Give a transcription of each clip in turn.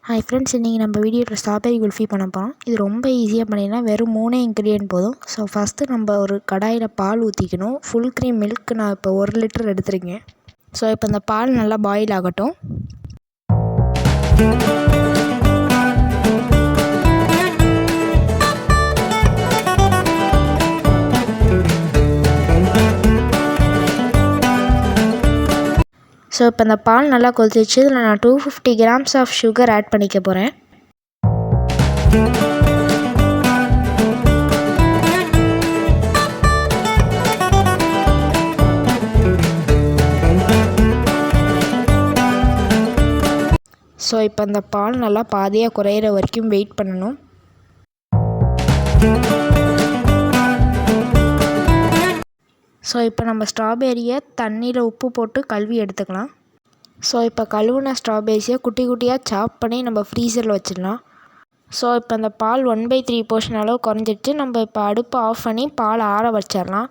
Hi friends, இன்றைக்கி நம்ம வீடியோவில் ஸ்ட்ராபெரி குல்ஃபி பண்ண போகிறோம். இது ரொம்ப ஈஸியாக பண்ணிடலாம். வெறும் 3 இன்க்ரீடியன்ட் போதும். ஸோ ஃபஸ்ட்டு நம்ம ஒரு கடாயில் பால் ஊற்றிக்கணும். ஃபுல் க்ரீம் மில்க் நான் இப்போ 1 லிட்டர் எடுத்துருக்கேன். ஸோ இப்போ இந்த பால் நல்லா பாயில் ஆகட்டும். ஸோ இப்போ இந்த பால் நல்லா கொதிச்சு இதில் நான் 250 கிராம்ஸ் ஆஃப் சுகர் ஆட் பண்ணிக்க போகிறேன். ஸோ இப்போ இந்த பால் நல்லா பாதியாக குறையிற வரைக்கும் வெயிட் பண்ணணும். ஸோ இப்போ நம்ம ஸ்ட்ராபெரியை தண்ணியில் உப்பு போட்டு கழுவி எடுத்துக்கலாம். ஸோ இப்போ கழுவுன ஸ்ட்ராபெரிஸை குட்டி குட்டியாக சாப் பண்ணி நம்ம ஃப்ரீசரில் வச்சிடலாம். ஸோ இப்போ அந்த பால் 1/3 போர்ஷன் அளவு குறைஞ்சிடுச்சு. நம்ம இப்போ அடுப்பை ஆஃப் பண்ணி பால் ஆற வச்சிடலாம்.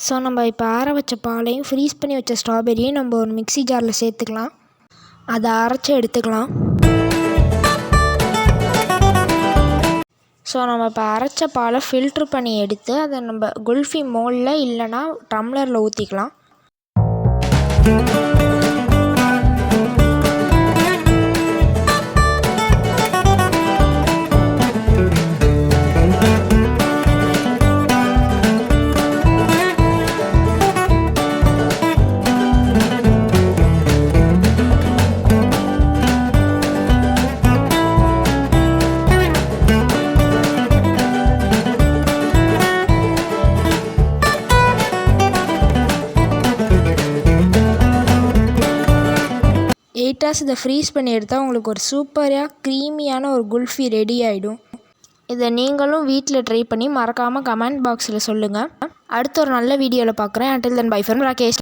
ஸோ நம்ம இப்போ ஆற வச்ச பாலையும் ஃப்ரீஸ் பண்ணி வச்ச ஸ்ட்ராபெரியும் நம்ம ஒரு மிக்ஸி ஜாரில் சேர்த்துக்கலாம். அதை அரைச்சி எடுத்துக்கலாம். ஸோ நம்ம இப்போ அரைச்ச பாலை ஃபில்ட்ரு பண்ணி எடுத்து அதை நம்ம குல்ஃபி மோல்டில் இல்லைனா டம்ளரில் ஊற்றிக்கலாம். இதை ஃப்ரீஸ் பண்ணி எடுத்தால் உங்களுக்கு ஒரு சூப்பராக க்ரீமியான ஒரு குல்ஃபி ரெடி ஆகிடும். இதை நீங்களும் வீட்டில் ட்ரை பண்ணி மறக்காமல் கமெண்ட் பாக்ஸில் சொல்லுங்கள். அடுத்த ஒரு நல்ல வீடியோவில் பார்க்குறேன். until then bye from Rakesh.